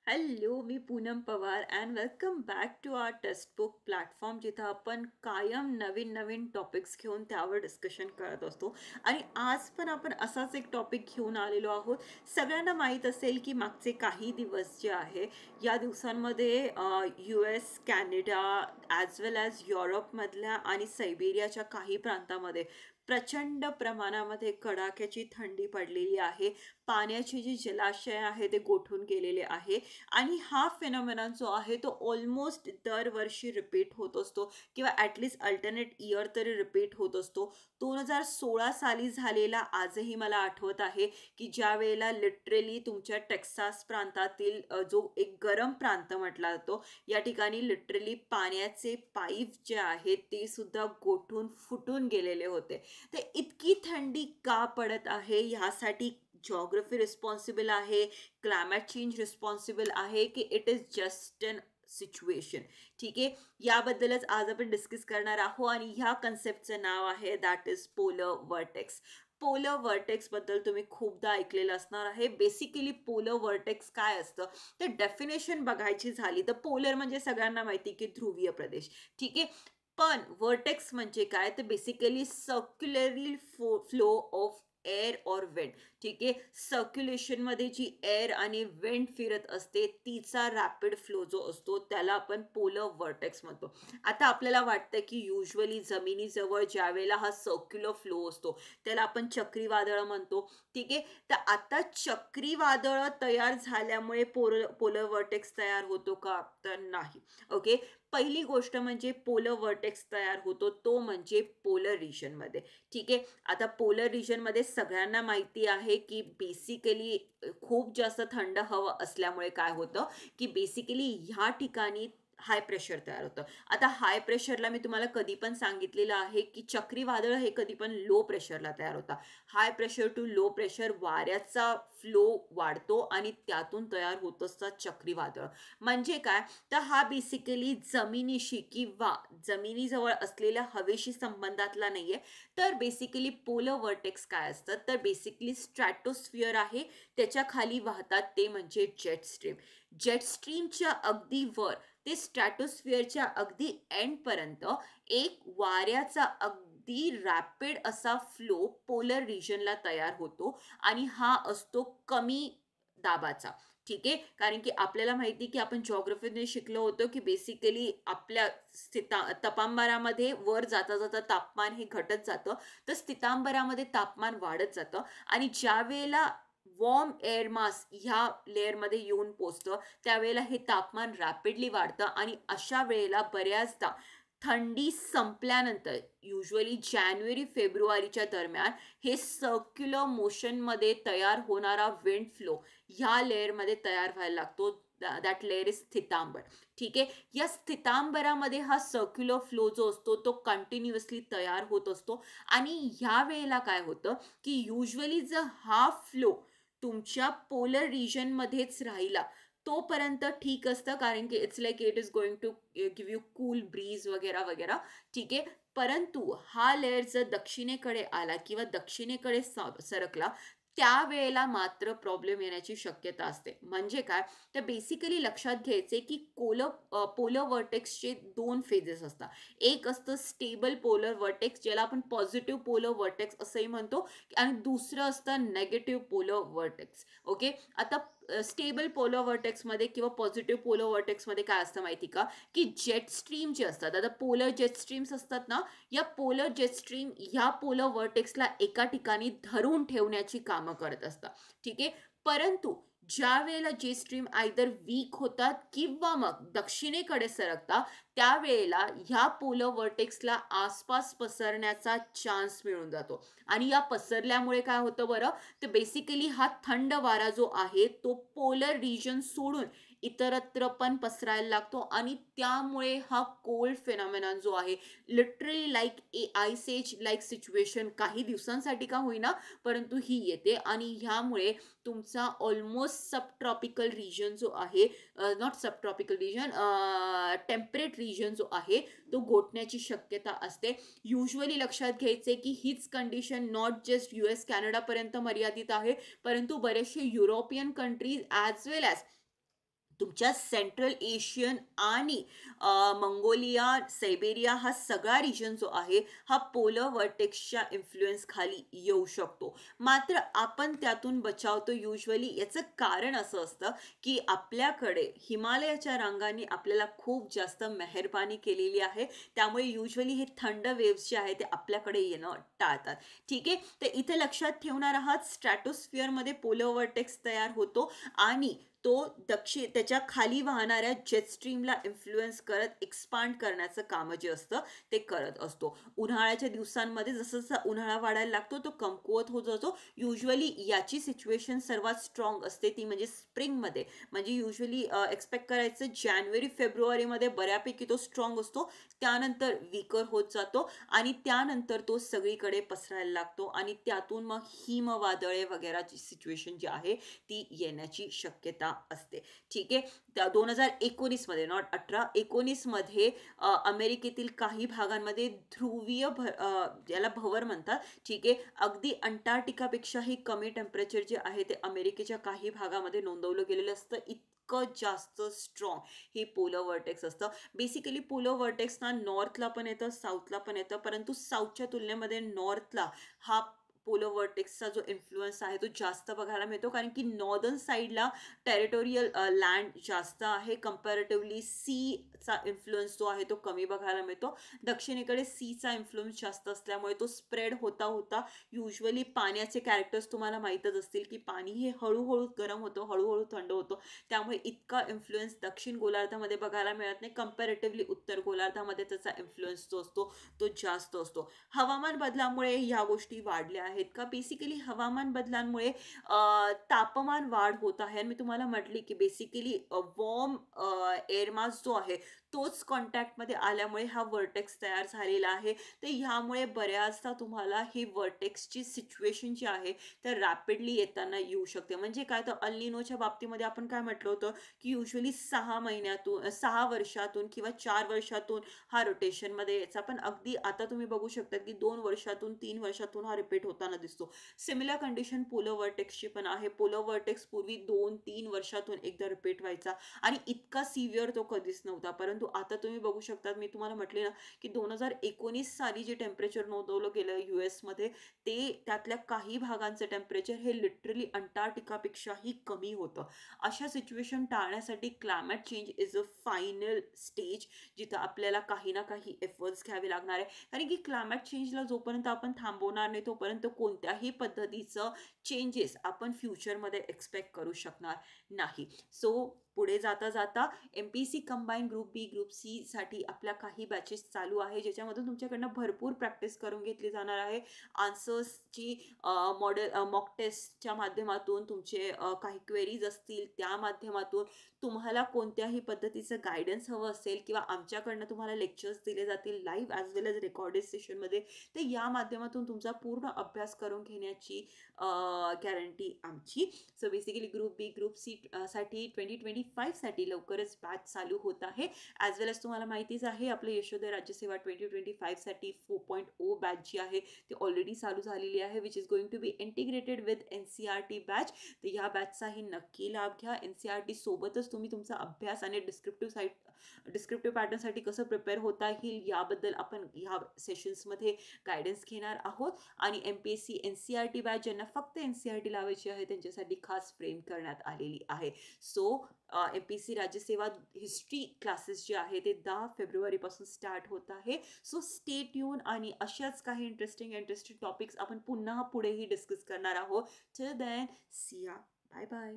Hello, मी Poonam Pawar and welcome back to our textbook platform जिथं आपण कायम नवीन नवीन टॉपिक्स घेऊन त्यावर डिस्कशन करत असतो. आणि आज पण आपण असाच एक टॉपिक घेऊन आलेलो आहोत. सगळ्यांना माहीत असेल की मागचे काही दिवस जे आहे या दिवसांमध्ये US, कॅनडा ॲज वेल ॲज युरोपमधल्या आणि सायबेरियाच्या काही प्रांतामध्ये प्रचंड प्रमाणामध्ये कडाक्याची थंडी पडलेली आहे. पाण्याची जी जलाशय आहे ते गोठून गेलेले आहे आणि हा फेनॉमेनॉन जो आहे तो ऑलमोस्ट दरवर्षी रिपीट होत असतो किंवा ॲटलिस्ट अल्टरनेट इयर तरी रिपीट होत असतो. 2016 साली झालेला आजही मला आठवत आहे की ज्या वेळेला लिटरली तुमच्या टेक्सास प्रांतातील जो एक गरम प्रांत म्हटला जातो या ठिकाणी लिटरली पाण्याचे पाईप जे आहेत ते सुद्धा गोठून फुटून गेलेले होते. ते इतकी थंडी का पडत आहे ह्यासाठी जॉग्रफी रिस्पॉन्सिबल आहे, क्लायमेट चेंज रिस्पॉन्सिबल आहे की it is just an situation. ठीक आहे, याबद्दलच आज आपण डिस्कस करणार आहोत आणि ह्या कन्सेप्टचं नाव आहे that is polar vertex. Polar vertex बद्दल तुम्ही खूपदा ऐकलेलं असणार आहे. बेसिकली पोलर वर्टेक्स काय असतं तर डेफिनेशन बघायची झाली तर पोलर म्हणजे सगळ्यांना माहिती की ध्रुवीय प्रदेश. ठीक आहे, पण वर्टेक्स म्हणजे काय तर बेसिकली सर्क्युलरली फ्लो ऑफ एअर और विंड. ठीक आहे, सर्क्युलेशनमध्ये जी एअर आणि विंड फिरत असते तिचा रॅपिड फ्लो जो असतो त्याला आपण पोलर वर्टेक्स म्हणतो. आता आपल्याला वाटतं की युजली जमिनीजवळ ज्या वेळेला हा सर्क्युलर फ्लो असतो त्याला आपण चक्रीवादळ म्हणतो. ठीक आहे, तर आता चक्रीवादळ तयार झाल्यामुळे पोलर वर्टेक्स तयार होतो का तर नाही. ओके, पहिली गोष्ट म्हणजे पोलर वर्टेक्स तयार होतो तो म्हणजे पोलर रिजनमध्ये. ठीक आहे, आता पोलर रिजनमध्ये सगळ्यांना माहिती आहे की बेसिकली खूप जास्त थंड हवा असल्यामुळे काय होतं की बेसिकली ह्या ठिकाणी हाय प्रेशर तयार होतं. आता हाय प्रेशरला मी तुम्हाला कधी पण सांगितलेलं आहे की चक्रीवादळ हे कधी पण लो प्रेशरला तयार होतात. High pressure to low pressure वाऱ्याचा फ्लो वाढतो आणि त्यातून तयार होत असतात चक्रीवादळ. म्हणजे काय तर हा बेसिकली जमिनीशी किंवा जमिनीजवळ असलेल्या हवेशी संबंधातला नाहीये. तर बेसिकली पोलर वर्टेक्स काय असतं तर बेसिकली स्ट्रॅटोस्फिअर आहे त्याच्या खाली वाहतात ते म्हणजे जेट स्ट्रीम. जेट स्ट्रीमच्या अगदी वर ते स्ट्रॅटोस्फिअरच्या अगदी एंडपर्यंत एक वाऱ्याचा अगदी रॅपिड असा फ्लो पोलर रिजनला तयार होतो आणि हा असतो कमी दाबाचा. ठीक आहे, कारण की आपल्याला माहिती की आपण जॉग्रफीने शिकलो होतो की बेसिकली आपल्या तपांबरामध्ये वर जाता जाता तापमान हे घटत जातं तर स्थितांबरामध्ये तापमान वाढत जातं आणि ज्या वेळेला वॉर्म एअर मास ह्या लेअरमध्ये येऊन पोचतं त्यावेळेला हे तापमान रॅपिडली वाढतं आणि अशा वेळेला बऱ्याचदा थंडी संपल्यानंतर युजली जानेवारी फेब्रुवारीच्या दरम्यान हे सर्क्युलर मोशनमध्ये तयार होणारा विंड फ्लो ह्या लेअरमध्ये तयार व्हायला लागतो. दॅट लेअर इज स्थितांबर. ठीक आहे, या स्थितांबरामध्ये हा सर्क्युलर फ्लो जो असतो तो कंटिन्युअसली तयार होत असतो आणि ह्या वेळेला काय होतं की युजली जर हा फ्लो तुमच्या पोलर रिजनमध्येच राहिला तोपर्यंत ठीक असतं कारण की it's like it is going to give you cool breeze वगैरे वगैरे. ठीक आहे, परंतु हा लेअर जर दक्षिणेकडे आला किंवा दक्षिणेकडे सरकला त्यावेळेला मात्र प्रॉब्लेम येण्याची शक्यता असते. म्हणजे काय तर बेसिकली लक्षात घ्यायचे की पोलर वर्टेक्सचे दोन फेजेस असतात. एक असतं स्टेबल पोलर वर्टेक्स ज्याला आपण पॉझिटिव्ह पोलर वर्टेक्स असंही म्हणतो आणि दुसरं असतं नेगेटिव्ह पोलर वर्टेक्स. ओके, आता स्टेबल पोलर वर्टेक्समध्ये किंवा पॉझिटिव्ह पोलर वर्टेक्समध्ये काय असतं माहिती का की जेट स्ट्रीम जे असतात आता पोलर जेट स्ट्रीम्स असतात ना या पोलर जेट स्ट्रीम ह्या पोलर वर्टेक्सला एका ठिकाणी धरून ठेवण्याची कामं करत असतात. ठीक आहे, परंतु ज्या वेळेला जे स्ट्रीम आयदर वीक होतात किंवा मग दक्षिणेकडे सरकतात त्यावेळेला ह्या पोलर वर्टेक्सला आसपास पसरण्याचा चान्स मिळून जातो आणि या पसरल्यामुळे काय होतं बरं तर बेसिकली हा थंड वारा जो आहे तो पोलर रिजन सोडून इतरत्र पण पसरायला लागतो आणि त्यामुळे हा कोल्ड फेनॉमेनॉन जो आहे literally like ice age like situation काही दिवसांसाठी का होईना परंतु ही येते आणि ह्यामुळे तुमचा ऑलमोस्ट सब ट्रॉपिकल रिजन जो आहे not sub tropical region temperate region जो आहे तो गोठण्याची शक्यता असते. युजली लक्षात घ्यायचे की हीच कंडिशन नॉट जस्ट US कॅनडापर्यंत मर्यादित आहे परंतु बरेचसे युरोपियन कंट्रीज ॲज वेल ॲज तुमच्या सेंट्रल एशियन आणि मंगोलिया, सायबेरिया हा सगळा रिजन जो आहे हा पोलर वर्टेक्सच्या इन्फ्लुएन्स खाली येऊ शकतो. मात्र आपण त्यातून बचावतो युजली. याचं कारण असं असतं की आपल्याकडे हिमालयाच्या रांगांनी आपल्याला खूप जास्त मेहरबानी केलेली आहे. त्यामुळे युजली हे थंड वेव्स जे आहे ते आपल्याकडे येणं टाळतात. ठीक आहे, तर इथे लक्षात ठेवणार आहात स्ट्रॅटोस्फिअरमध्ये पोलर वर्टेक्स तयार होतो आणि तो त्याच्या खाली वाहणाऱ्या जेट स्ट्रीमला इन्फ्लुएन्स करत एक्सपांड करण्याचं काम जे असतं ते करत असतो. उन्हाळ्याच्या दिवसांमध्ये जसं जसं उन्हाळा वाढायला लागतो तो कमकुवत होत जातो. युजली याची सिच्युएशन सर्वात स्ट्रॉंग असते ती म्हणजे स्प्रिंगमध्ये. म्हणजे युजली एक्सपेक्ट करायचं जानेवारी फेब्रुवारीमध्ये बऱ्यापैकी तो स्ट्रॉंग असतो, त्यानंतर वीकर होत जातो आणि त्यानंतर तो सगळीकडे पसरायला लागतो आणि त्यातून मग हिमवादळे वगैरेची सिच्युएशन जी आहे ती येण्याची शक्यता असते. ठीक आहे, त्या 2019 मध्ये, नॉट 18, 19 मध्ये अमेरिकेतील काही भागांमध्ये याला भवर म्हणतात. ठीक आहे, अगदी अंटार्क्टिकापेक्षाही कमी टेम्परेचर जे आहे ते अमेरिकेच्या काही भागामध्ये नोंदवलं गेलेलं असतं. इतकं जास्त स्ट्रॉंग हे पोलर वर्टेक्स असतं. बेसिकली पोलर वर्टेक्स ना नॉर्थला पण येतं, साऊथला पण येतं, परंतु साऊथच्या तुलनेमध्ये नॉर्थला हा पोलर वर्टेक्सचा जो इन्फ्लुएन्स आहे तो जास्त बघायला मिळतो, कारण की नॉर्दर्न साईडला टेरिटोरियल लँड जास्त आहे. कंपॅरेटिव्हली सीचा इन्फ्लुएन्स जो आहे तो कमी बघायला मिळतो. दक्षिणेकडे सीचा इन्फ्लुएन्स जास्त असल्यामुळे तो स्प्रेड होता होता युजली पाण्याचे कॅरेक्टर्स तुम्हाला माहीतच असतील की पाणी हे हळूहळू गरम होतं, हळूहळू थंड होतं. त्यामुळे इतका इन्फ्लुएन्स दक्षिण गोलार्धामध्ये बघायला मिळत नाही. कंपॅरेटिव्हली उत्तर गोलार्धामध्ये त्याचा इन्फ्लुएन्स जो असतो तो जास्त असतो. हवामान बदलामुळे ह्या गोष्टी वाढल्या आहेत का? बेसिकली हवामान बदलांमुळे तापमान वाढ होत आहे आणि मी तुम्हाला म्हटली की बेसिकली वॉर्म एअर मास जो आहे तोच कॉन्टॅक्टमध्ये आल्यामुळे हा वर्टेक्स तयार झालेला आहे. तर ह्यामुळे बऱ्याचदा तुम्हाला ही वर्टेक्सची सिच्युएशन जी आहे तर रॅपिडली येताना येऊ शकते. म्हणजे काय, तर अल्निनोच्या बाबतीमध्ये आपण काय म्हटलं होतं की युजली 6 महिन्यातून 6 वर्षातून किंवा 4 वर्षातून हा रोटेशनमध्ये यायचा, पण अगदी आता तुम्ही बघू शकता की 2 वर्षातून 3 वर्षातून हा रिपीट होताना दिसतो. सिमिलर कंडिशन पोलर वर्टेक्सची पण आहे. पोलर वर्टेक्स पूर्वी 2-3 वर्षातून एकदा रिपीट व्हायचा आणि इतका सिव्हिअर तो कधीच नव्हता. परंतु आता तुम्ही बघू शकता, मी तुम्हाला म्हटले ना की 2019 साली जे टेम्परेचर नोंदवलं गेलं US मध्ये ते त्यातल्या काही भागांचं टेम्परेचर हे लिटरली अंटार्क्टिकापेक्षाही कमी होतं. अशा सिच्युएशन टाळण्यासाठी climate change is a final stage, जिथं आपल्याला काही ना काही एफर्ट्स घ्यावे लागणार आहे. कारण की क्लायमेट चेंजला जोपर्यंत आपण थांबवणार नाही तोपर्यंत कोणत्याही पद्धतीचं चेंजेस आपण फ्युचरमध्ये एक्सपेक्ट करू शकणार नाही. सो पुढे जाता जाता MPC कंबाईन ग्रुप बी ग्रुप सी साठी आपल्या काही बॅचेस चालू आहे, ज्याच्यामधून तुमच्याकडनं भरपूर प्रॅक्टिस करून घेतली जाणार आहे. आन्सर्सची मॉडेल मॉक टेस्टच्या माध्यमातून तुमचे काही क्वेरीज असतील त्या माध्यमातून तुम्हाला कोणत्याही पद्धतीचं गायडन्स हवं असेल किंवा आमच्याकडनं तुम्हाला लेक्चर्स दिले जातील लाईव्ह ॲज वेल एज रेकॉर्डेड सेशनमध्ये, तर या माध्यमातून तुमचा पूर्ण अभ्यास करून घेण्याची गॅरंटी आमची. सो बेसिकली ग्रुप बी ग्रुप सी साठी 2025 साठी लवकरच बॅच चालू होत आहे. ॲज वेल एज तुम्हाला माहितीच आहे आपलं यशोदय राज्यसेवा 2025 साठी 4.0 बॅच जी आहे ती ऑलरेडी चालू झालेली आहे, which is going to be integrated with NCERT batch. तर या बॅचचाही नक्की लाभ घ्या. NCERT सोबतच तुम्ही तुमचा अभ्यास आणि डिस्क्रिप्टिव्ह पॅटर्नसाठी कसं प्रिपेअर होता येईल याबद्दल आपण ह्या सेशन्समध्ये गायडन्स घेणार आहोत. आणि MPSC NCERT बॅच ज्यांना फक्त NCERT लावायची आहे त्यांच्यासाठी खास फ्रेम करण्यात आलेली आहे. सो MPSC राज्यसेवा हिस्ट्री क्लासेस जे आहे ते 10 फेब्रुवारीपासून स्टार्ट होत आहे. सो स्टे ट्यून आणि अशाच काही इंटरेस्टिंग टॉपिक्स आपण पुन्हा पुढेही डिस्कस करणार आहोत. टिल देन, सी या, बाय बाय.